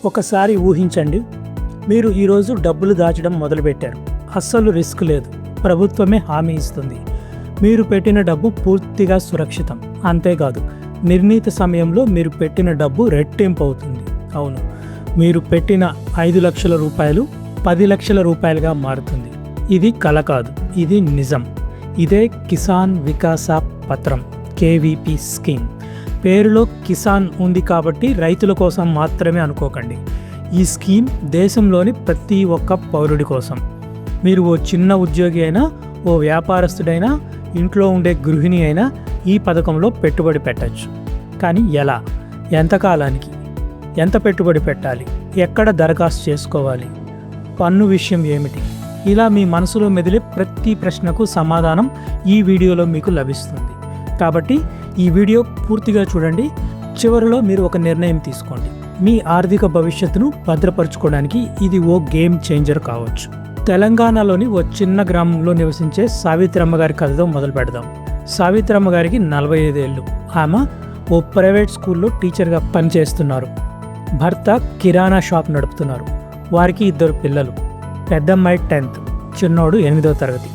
ఒకసారి ఊహించండి, మీరు ఈరోజు డబ్బులు దాచడం మొదలుపెట్టారు. అస్సలు రిస్క్ లేదు, ప్రభుత్వమే హామీ ఇస్తుంది. మీరు పెట్టిన డబ్బు పూర్తిగా సురక్షితం. అంతేకాదు, నిర్ణీత సమయంలో మీరు పెట్టిన డబ్బు రెట్టింపు అవుతుంది. అవును, మీరు పెట్టిన 5 లక్షల రూపాయలు 10 లక్షల రూపాయలుగా మారుతుంది. ఇది కల కాదు, ఇది నిజం. ఇదే కిసాన్ వికాస పత్రం, కేవీపీ స్కీమ్. పేరులో కిసాన్ ఉంది కాబట్టి రైతుల కోసం మాత్రమే అనుకోకండి. ఈ స్కీమ్ దేశంలోని ప్రతి ఒక్క పౌరుడి కోసం. మీరు ఓ చిన్న ఉద్యోగి అయినా, ఓ వ్యాపారస్తుడైనా, ఇంట్లో ఉండే గృహిణి అయినా ఈ పథకంలో పెట్టుబడి పెట్టచ్చు. కానీ ఎలా, ఎంతకాలానికి, ఎంత పెట్టుబడి పెట్టాలి, ఎక్కడ దరఖాస్తు చేసుకోవాలి, పన్ను విషయం ఏమిటి, ఇలా మీ మనసులో మెదిలే ప్రతి ప్రశ్నకు సమాధానం ఈ వీడియోలో మీకు లభిస్తుంది. కాబట్టి ఈ వీడియో పూర్తిగా చూడండి. చివరిలో మీరు ఒక నిర్ణయం తీసుకోండి. మీ ఆర్థిక భవిష్యత్తును భద్రపరచుకోవడానికి ఇది ఓ గేమ్ చేంజర్ కావచ్చు. తెలంగాణలోని ఓ చిన్న గ్రామంలో నివసించే సావిత్రమ్మ గారి కథతో మొదలు పెడదాం. సావిత్రమ్మ గారికి 45 ఏళ్ళు. ఆమె ఓ ప్రైవేట్ స్కూల్లో టీచర్గా పనిచేస్తున్నారు. భర్త కిరాణా షాప్ నడుపుతున్నారు. వారికి 2 పిల్లలు. పెద్దమ్మాయి 10th, చిన్నోడు 8వ తరగతి.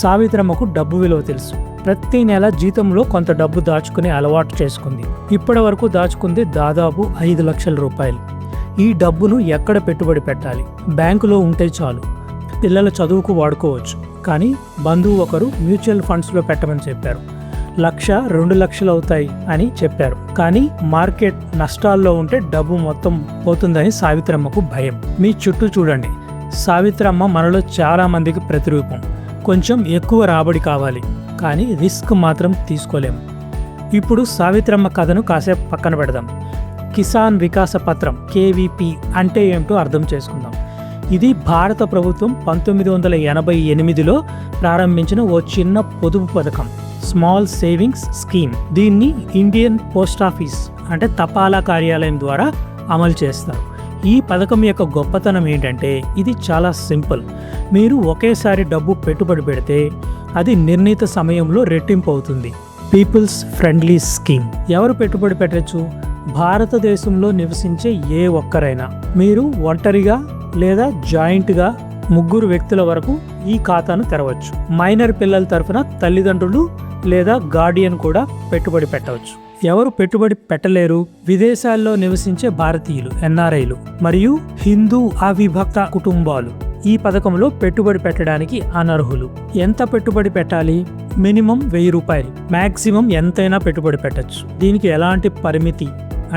సావిత్రమ్మకు డబ్బు విలువ తెలుసు. ప్రతి నెల జీతంలో కొంత డబ్బు దాచుకునే అలవాటు చేసుకుంది. ఇప్పటి వరకు దాచుకుంది దాదాపు 5 లక్షల రూపాయలు. ఈ డబ్బును ఎక్కడ పెట్టుబడి పెట్టాలి? బ్యాంకులో ఉంటే చాలు, పిల్లల చదువుకు వాడుకోవచ్చు. కానీ బంధువు ఒకరు మ్యూచువల్ ఫండ్స్లో పెట్టమని చెప్పారు. 1-2 లక్షలు అవుతాయి అని చెప్పారు. కానీ మార్కెట్ నష్టాల్లో ఉంటే డబ్బు మొత్తం పోతుందని సావిత్రమ్మకు భయం. మీ చుట్టూ చూడండి, సావిత్రమ్మ మనలో చాలా మందికి ప్రతిరూపం. కొంచెం ఎక్కువ రాబడి కావాలి, కానీ రిస్క్ మాత్రం తీసుకోలేము. ఇప్పుడు సావిత్రమ్మ కథను కాసేపు పక్కన పెడదాం. కిసాన్ వికాస పత్రం, కేవీపీ అంటే ఏమిటో అర్థం చేసుకుందాం. ఇది భారత ప్రభుత్వం 1988లో ప్రారంభించిన ఓ చిన్న పొదుపు పథకం, స్మాల్ సేవింగ్స్ స్కీమ్. దీన్ని ఇండియన్ పోస్ట్ ఆఫీస్ అంటే తపాలా కార్యాలయం ద్వారా అమలు చేస్తారు. ఈ పథకం యొక్క గొప్పతనం ఏంటంటే ఇది చాలా సింపుల్. మీరు ఒకేసారి డబ్బు పెట్టుబడి పెడితే అది నిర్ణీత సమయంలో రెట్టింపు అవుతుంది. People's friendly scheme. ఎవరు పెట్టుబడి పెట్టచ్చు? భారతదేశంలో నివసించే ఏ ఒక్కరైనా. మీరు ఒంటరిగా లేదా జాయింట్గా 3 వ్యక్తుల వరకు ఈ ఖాతాను తెరవచ్చు. మైనర్ పిల్లల తరఫున తల్లిదండ్రులు లేదా గార్డియన్ కూడా పెట్టుబడి పెట్టవచ్చు. ఎవరు పెట్టుబడి పెట్టలేరు? విదేశాల్లో నివసించే భారతీయులు, ఎన్ఆర్ఐలు మరియు హిందూ అవిభక్త కుటుంబాలు ఈ పథకంలో పెట్టుబడి పెట్టడానికి అనర్హులు. ఎంత పెట్టుబడి పెట్టాలి? మినిమం 1000 రూపాయలు, మ్యాక్సిమం ఎంతైనా పెట్టుబడి పెట్టచ్చు. దీనికి ఎలాంటి పరిమితి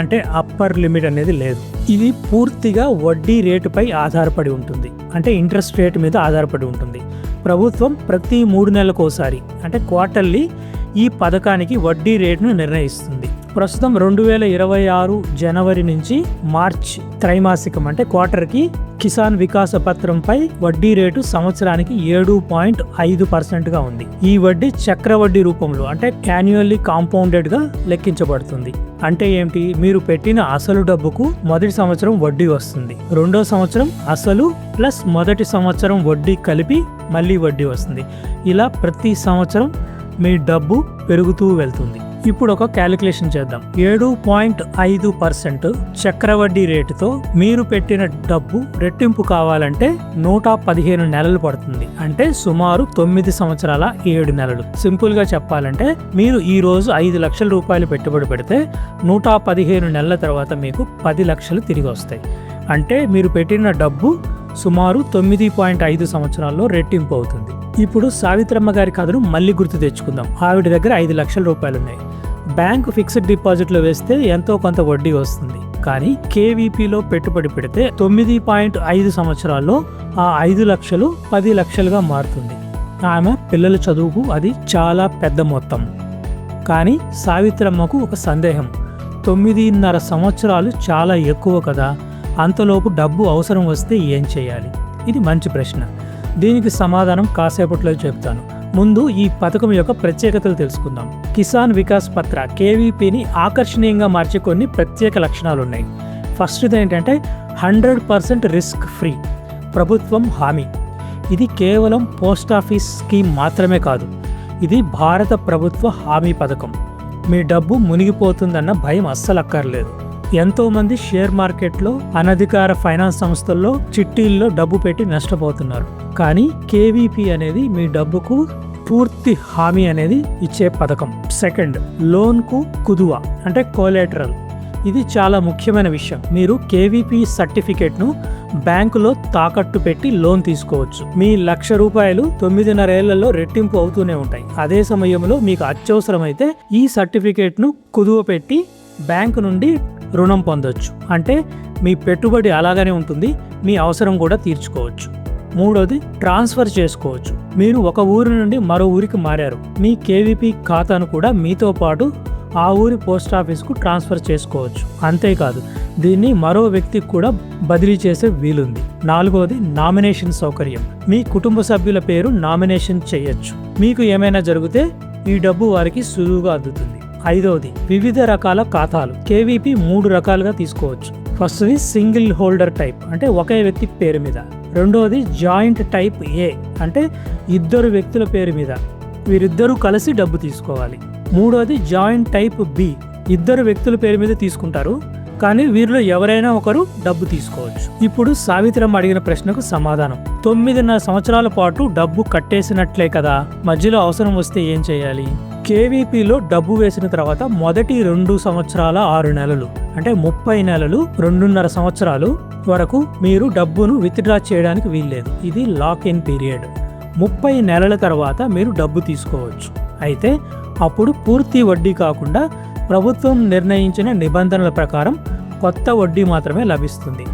అంటే అప్పర్ లిమిట్ అనేది లేదు. ఇది పూర్తిగా వడ్డీ రేటుపై ఆధారపడి ఉంటుంది, అంటే ఇంట్రెస్ట్ రేట్ మీద ఆధారపడి ఉంటుంది. ప్రభుత్వం ప్రతి 3 నెలలకోసారి అంటే క్వార్టర్లీ ఈ పథకానికి వడ్డీ రేటును నిర్ణయిస్తుంది. ప్రస్తుతం 2026 జనవరి నుంచి మార్చ్ త్రైమాసికం అంటే క్వార్టర్కి కిసాన్ వికాస పత్రంపై వడ్డీ రేటు సంవత్సరానికి 7.5%గా ఉంది. ఈ వడ్డీ చక్రవడ్డీ రూపంలో అంటే యాన్యువల్లీ కాంపౌండెడ్గా లెక్కించబడుతుంది. అంటే ఏమిటి? మీరు పెట్టిన అసలు డబ్బుకు మొదటి సంవత్సరం వడ్డీ వస్తుంది, 2వ సంవత్సరం అసలు ప్లస్ మొదటి సంవత్సరం వడ్డీ కలిపి మళ్ళీ వడ్డీ వస్తుంది. ఇలా ప్రతి సంవత్సరం మీ డబ్బు పెరుగుతూ వెళ్తుంది. ఇప్పుడు ఒక క్యాలిక్యులేషన్ చేద్దాం. 7.5% చక్రవడ్డీ రేటుతో మీరు పెట్టిన డబ్బు రెట్టింపు కావాలంటే 115 నెలలు పడుతుంది. అంటే సుమారు 9 సంవత్సరాల 7 నెలలు. సింపుల్ గా చెప్పాలంటే మీరు ఈ రోజు 5 లక్షల రూపాయలు పెట్టుబడి పెడితే 115 నెలల తర్వాత మీకు 10 లక్షలు తిరిగి వస్తాయి. అంటే మీరు పెట్టిన డబ్బు సుమారు 9.5 సంవత్సరాల్లో రెట్టింపు అవుతుంది. ఇప్పుడు సావిత్రమ్మ గారి కథను మళ్ళీ గుర్తు తెచ్చుకుందాం. ఆవిడ దగ్గర 5 లక్షల రూపాయలు ఉన్నాయి. బ్యాంకు ఫిక్స్డ్ డిపాజిట్లో వేస్తే ఎంతో కొంత వడ్డీ వస్తుంది. కానీ కేవీపీలో పెట్టుబడి పెడితే 9.5 సంవత్సరాల్లో ఆ 5 లక్షలు 10 లక్షలుగా మారుతుంది. ఆమె పిల్లల చదువుకు అది చాలా పెద్ద మొత్తం. కానీ సావిత్రమ్మకు ఒక సందేహం. 9.5 సంవత్సరాలు చాలా ఎక్కువ కదా, అంతలోపు డబ్బు అవసరం వస్తే ఏం చేయాలి? ఇది మంచి ప్రశ్న. దీనికి సమాధానం కాసేపట్లో చెప్తాను. ముందు ఈ పథకం యొక్క ప్రత్యేకతలు తెలుసుకుందాం. కిసాన్ వికాస్ పత్ర కేవీపీని ఆకర్షణీయంగా మార్చే కొన్ని ప్రత్యేక లక్షణాలు ఉన్నాయి. ఫస్ట్ది ఏంటంటే 100% రిస్క్ ఫ్రీ, ప్రభుత్వం హామీ. ఇది కేవలం పోస్ట్ ఆఫీస్ స్కీమ్ మాత్రమే కాదు, ఇది భారత ప్రభుత్వ హామీ పథకం. మీ డబ్బు మునిగిపోతుందన్న భయం అస్సలు అక్కర్లేదు. ఎంతోమంది షేర్ మార్కెట్లో, అనధికార ఫైనాన్స్ సంస్థల్లో, చిట్టీల్లో డబ్బు పెట్టి నష్టపోతున్నారు. కానీ కేవీపీ అనేది మీ డబ్బుకు పూర్తి హామీ అనేది ఇచ్చే పథకం. సెకండ్, లోన్కు కుదువ అంటే కోలేటరల్. ఇది చాలా ముఖ్యమైన విషయం. మీరు కేవీపీ సర్టిఫికేట్ను బ్యాంకులో తాకట్టు పెట్టి లోన్ తీసుకోవచ్చు. మీ ₹1,00,000 9.5 ఏళ్లలో రెట్టింపు అవుతూనే ఉంటాయి. అదే సమయంలో మీకు అత్యవసరమైతే ఈ సర్టిఫికేట్ను కుదువ పెట్టి బ్యాంకు నుండి రుణం పొందొచ్చు. అంటే మీ పెట్టుబడి అలాగనే ఉంటుంది, మీ అవసరం కూడా తీర్చుకోవచ్చు. మూడోది, ట్రాన్స్ఫర్ చేసుకోవచ్చు. మీరు ఒక ఊరి నుండి మరో ఊరికి మారారు. మీ కేవీపీ ఖాతాను కూడా మీతో పాటు ఆ ఊరి పోస్ట్ ఆఫీస్కు ట్రాన్స్ఫర్ చేసుకోవచ్చు. అంతేకాదు, దీన్ని మరో వ్యక్తికి కూడా బదిలీ చేసే వీలుంది. నాలుగోది, నామినేషన్ సౌకర్యం. మీ కుటుంబ సభ్యుల పేరు నామినేషన్ చేయొచ్చు. మీకు ఏమైనా జరిగితే ఈ డబ్బు వారికి సులువుగా అందుతుంది. ఐదవది, వివిధ రకాల ఖాతాలు. కేవీపీ 3 రకాలుగా తీసుకోవచ్చు. ఫస్ట్ది సింగిల్ హోల్డర్ టైప్, అంటే ఒకే వ్యక్తి పేరు మీద. రెండవది జాయింట్ టైప్ ఏ, అంటే 2 వ్యక్తుల పేరు మీద, వీరిద్దరూ కలిసి డబ్బు తీసుకోవాలి. మూడోది జాయింట్ టైప్ బి, 2 వ్యక్తుల పేరు మీద తీసుకుంటారు, కానీ వీరిలో ఎవరైనా ఒకరు డబ్బు తీసుకోవచ్చు. ఇప్పుడు సావిత్రమ్మ అడిగిన ప్రశ్నకు సమాధానం. 9.5 సంవత్సరాల పాటు డబ్బు కట్టేసినట్లే కదా, మధ్యలో అవసరం వస్తే ఏం చేయాలి? కేవీపీలో డబ్బు వేసిన తర్వాత మొదటి 2 సంవత్సరాల 6 నెలలు, అంటే 30 నెలలు, 2.5 సంవత్సరాలు వరకు మీరు డబ్బును విత్డ్రా చేయడానికి వీల్లేదు. ఇది లాక్ ఇన్ పీరియడ్. 30 నెలల తర్వాత మీరు డబ్బు తీసుకోవచ్చు. అయితే అప్పుడు పూర్తి వడ్డీ కాకుండా ప్రభుత్వం నిర్ణయించిన నిబంధనల ప్రకారం కొత్త వడ్డీ మాత్రమే లభిస్తుంది.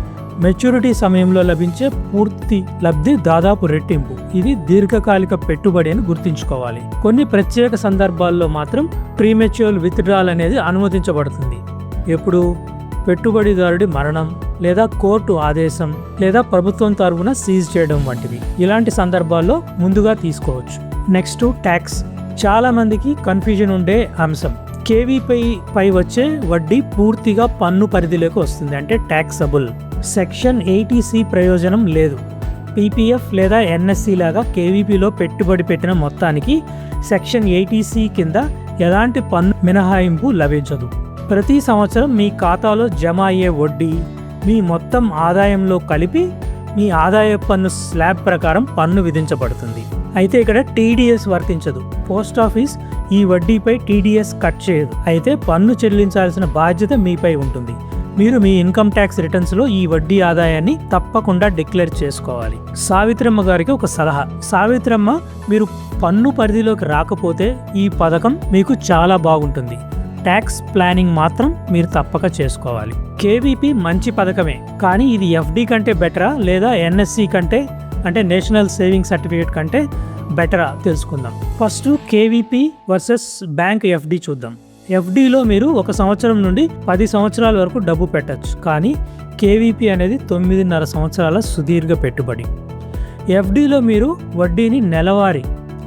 మెచ్యూరిటీ సమయంలో లభించే పూర్తి లబ్ధి దాదాపు రెట్టింపు. ఇది దీర్ఘకాలిక పెట్టుబడి అని గుర్తుంచుకోవాలి. కొన్ని ప్రత్యేక సందర్భాల్లో మాత్రం ప్రీమెచ్యూర్ విత్డ్రాల్ అనేది అనుమతించబడుతుంది. ఎప్పుడు? పెట్టుబడిదారుడి మరణం, లేదా కోర్టు ఆదేశం, లేదా ప్రభుత్వం తరఫున సీజ్ చేయడం వంటివి. ఇలాంటి సందర్భాల్లో ముందుగా తీసుకోవచ్చు. Next, tax. చాలా మందికి కన్ఫ్యూజన్ ఉండే అంశం. కేవీపై వచ్చే వడ్డీ పూర్తిగా పన్ను పరిధిలోకి వస్తుంది, అంటే ట్యాక్సబుల్. సెక్షన్ 80C ప్రయోజనం లేదు. పీపీఎఫ్ లేదా ఎన్ఎస్సి లాగా కేవీపీలో పెట్టుబడి పెట్టిన మొత్తానికి సెక్షన్ 80C కింద ఎలాంటి పన్ను మినహాయింపు లభించదు. ప్రతి సంవత్సరం మీ ఖాతాలో జమ అయ్యే వడ్డీ మీ మొత్తం ఆదాయంలో కలిపి మీ ఆదాయ పన్ను స్లాబ్ ప్రకారం పన్ను విధించబడుతుంది. అయితే ఇక్కడ టీడీఎస్ వర్తించదు. పోస్ట్ ఆఫీస్ ఈ వడ్డీపై టీడీఎస్ కట్ చేయదు. అయితే పన్ను చెల్లించాల్సిన బాధ్యత మీపై ఉంటుంది. మీరు మీ ఇన్కమ్ ట్యాక్స్ రిటర్న్స్లో ఈ వడ్డీ ఆదాయాన్ని తప్పకుండా డిక్లేర్ చేసుకోవాలి. సావిత్రమ్మ గారికి ఒక సలహా. సావిత్రమ్మ, మీరు పన్ను పరిధిలోకి రాకపోతే ఈ పథకం మీకు చాలా బాగుంటుంది. ట్యాక్స్ ప్లానింగ్ మాత్రం మీరు తప్పక చేసుకోవాలి. కేవీపీ మంచి పథకమే, కానీ ఇది ఎఫ్డి కంటే బెటరా లేదా ఎన్ఎస్సి కంటే, అంటే నేషనల్ సేవింగ్ సర్టిఫికేట్ కంటే బెటరా తెలుసుకుందాం. First KVP versus bank FD చూద్దాం. ఎఫ్డీలో మీరు 1 సంవత్సరం నుండి 10 సంవత్సరాల వరకు డబ్బు పెట్టచ్చు, కానీ కేవీపీ అనేది 9.5 సంవత్సరాల సుదీర్ఘ పెట్టుబడి. ఎఫ్డీలో మీరు వడ్డీని నెలవారీ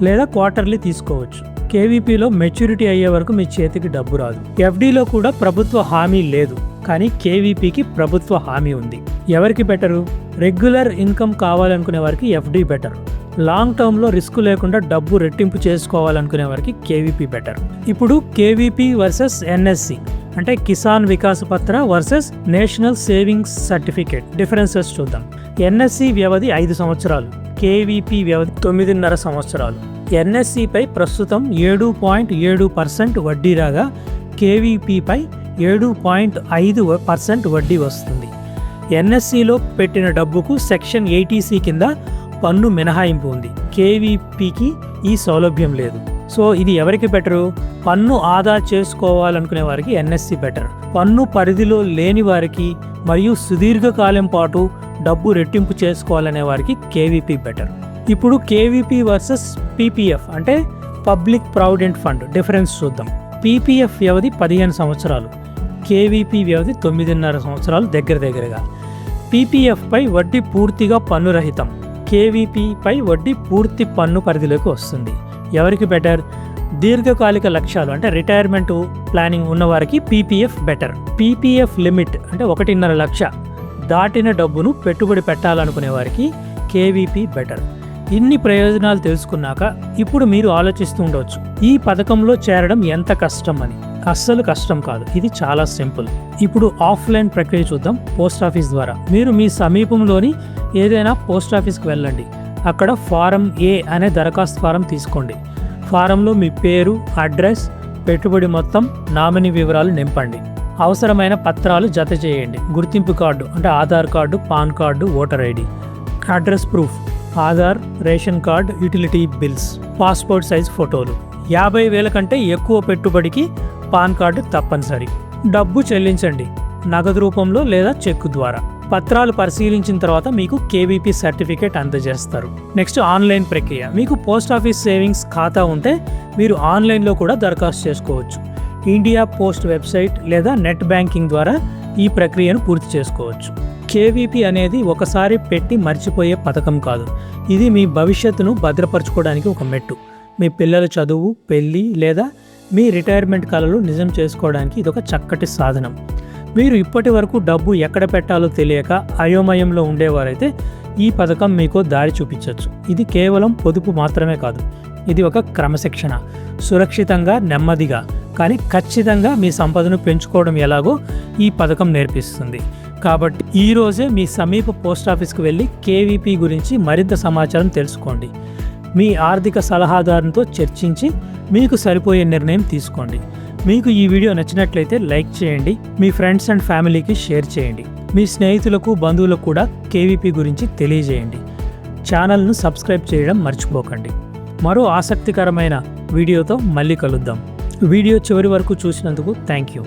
లేదా క్వార్టర్లీ తీసుకోవచ్చు. కేవీపీలో మెచ్యూరిటీ అయ్యే వరకు మీ చేతికి డబ్బు రాదు. ఎఫ్డీలో కూడా ప్రభుత్వ హామీ లేదు, కానీ కేవీపీకి ప్రభుత్వ హామీ ఉంది. ఎవరికి బెటరు? రెగ్యులర్ ఇన్కమ్ కావాలనుకునే వారికి ఎఫ్డీ బెటర్. లాంగ్ టర్మ్లో రిస్క్ లేకుండా డబ్బు రెట్టింపు చేసుకోవాలనుకునే వారికి కేవీపీ బెటర్. ఇప్పుడు కేవీపీ వర్సెస్ ఎన్ఎస్సి, అంటే కిసాన్ వికాస్ పత్ర versus national savings certificate differences చూద్దాం. ఎన్ఎస్సి వ్యవధి 5 సంవత్సరాలు, కేవీపీ వ్యవధి 9.5 సంవత్సరాలు. ఎన్ఎస్సిపై ప్రస్తుతం 7.7% వడ్డీ రాగా కేవీపీపై 7.5% వడ్డీ వస్తుంది. ఎన్ఎస్సిలో పెట్టిన డబ్బుకు సెక్షన్ 80C కింద పన్ను మినహాయింపు ఉంది. కేవీపీకి ఈ సౌలభ్యం లేదు. సో ఇది ఎవరికి బెటరు? పన్ను ఆదా చేసుకోవాలనుకునే వారికి ఎన్ఎస్సి బెటర్. పన్ను పరిధిలో లేని వారికి మరియు సుదీర్ఘకాలం పాటు డబ్బు రెట్టింపు చేసుకోవాలనే వారికి కేవీపీ బెటర్. ఇప్పుడు కేవీపీ వర్సెస్ పీపీఎఫ్, అంటే పబ్లిక్ ప్రావిడెంట్ ఫండ్ డిఫరెన్స్ చూద్దాం. పీపీఎఫ్ వ్యవధి 15 సంవత్సరాలు, కేవీపీ వ్యవధి 9.5 సంవత్సరాలు దగ్గరగా. పీపీఎఫ్పై వడ్డీ పూర్తిగా పన్నురహితం. కేవీపీపై వడ్డీ పూర్తి పన్ను పరిధిలోకి వస్తుంది. ఎవరికి బెటర్? దీర్ఘకాలిక లక్ష్యాలు, అంటే రిటైర్మెంట్ ప్లానింగ్ ఉన్నవారికి పీపీఎఫ్ బెటర్. పీపీఎఫ్ లిమిట్, అంటే 1.5 లక్ష దాటిన డబ్బును పెట్టుబడి పెట్టాలనుకునే వారికి కేవీపీ బెటర్. ఇన్ని ప్రయోజనాలు తెలుసుకున్నాక ఇప్పుడు మీరు ఆలోచిస్తూ ఉండవచ్చు, ఈ పథకంలో చేరడం ఎంత కష్టం అని. అస్సలు కష్టం కాదు, ఇది చాలా సింపుల్. ఇప్పుడు ఆఫ్లైన్ ప్రక్రియ చూద్దాం. పోస్ట్ ఆఫీస్ ద్వారా మీరు మీ సమీపంలోని ఏదైనా పోస్ట్ ఆఫీస్కి వెళ్ళండి. అక్కడ ఫారం ఏ అనే దరఖాస్తు ఫారం తీసుకోండి. ఫారంలో మీ పేరు, అడ్రస్, పెట్టుబడి మొత్తం, నామినీ వివరాలు నింపండి. అవసరమైన పత్రాలు జత చేయండి. గుర్తింపు కార్డు అంటే Aadhaar card, pan card, voter ID, address proof, Aadhaar, ration card, utility bills, passport size ఫోటోలు. 50,000 కంటే ఎక్కువ పెట్టుబడికి పాన్ కార్డు తప్పనిసరి. డబ్బు చెల్లించండి, నగదు రూపంలో లేదా చెక్కు ద్వారా. పత్రాలు పరిశీలించిన తర్వాత మీకు కేవీపీ సర్టిఫికేట్ అందజేస్తారు. నెక్స్ట్ ఆన్లైన్ ప్రక్రియ. మీకు పోస్ట్ ఆఫీస్ సేవింగ్స్ ఖాతా ఉంటే మీరు ఆన్లైన్లో కూడా దరఖాస్తు చేసుకోవచ్చు. ఇండియా పోస్ట్ వెబ్సైట్ లేదా నెట్ బ్యాంకింగ్ ద్వారా ఈ ప్రక్రియను పూర్తి చేసుకోవచ్చు. కేవీపీ అనేది ఒకసారి పెట్టి మర్చిపోయే పథకం కాదు. ఇది మీ భవిష్యత్తును భద్రపరచుకోవడానికి ఒక మెట్టు. మీ పిల్లల చదువు, పెళ్ళి లేదా మీ రిటైర్మెంట్ కలలు నిజం చేసుకోవడానికి ఇదొక చక్కటి సాధనం. మీరు ఇప్పటి వరకు డబ్బు ఎక్కడ పెట్టాలో తెలియక అయోమయంలో ఉండేవారైతే ఈ పథకం మీకు దారి చూపించవచ్చు. ఇది కేవలం పొదుపు మాత్రమే కాదు, ఇది ఒక క్రమశిక్షణ. సురక్షితంగా, నెమ్మదిగా కానీ ఖచ్చితంగా మీ సంపదను పెంచుకోవడం ఎలాగో ఈ పథకం నేర్పిస్తుంది. కాబట్టి ఈరోజే మీ సమీప పోస్ట్ ఆఫీస్కి వెళ్ళి కేవీపీ గురించి మరింత సమాచారం తెలుసుకోండి. మీ ఆర్థిక సలహాదారునితో చర్చించి మీకు సరిపోయే నిర్ణయం తీసుకోండి. మీకు ఈ వీడియో నచ్చినట్లయితే లైక్ చేయండి, మీ ఫ్రెండ్స్ అండ్ ఫ్యామిలీకి షేర్ చేయండి, మీ స్నేహితులకు, బంధువులకు కూడా కేవీపీ గురించి తెలియజేయండి. ఛానల్ను సబ్స్క్రైబ్ చేయడం మర్చిపోకండి. మరో ఆసక్తికరమైన వీడియోతో మళ్ళీ కలుద్దాం. వీడియో చివరి వరకు చూసినందుకు థ్యాంక్ యూ.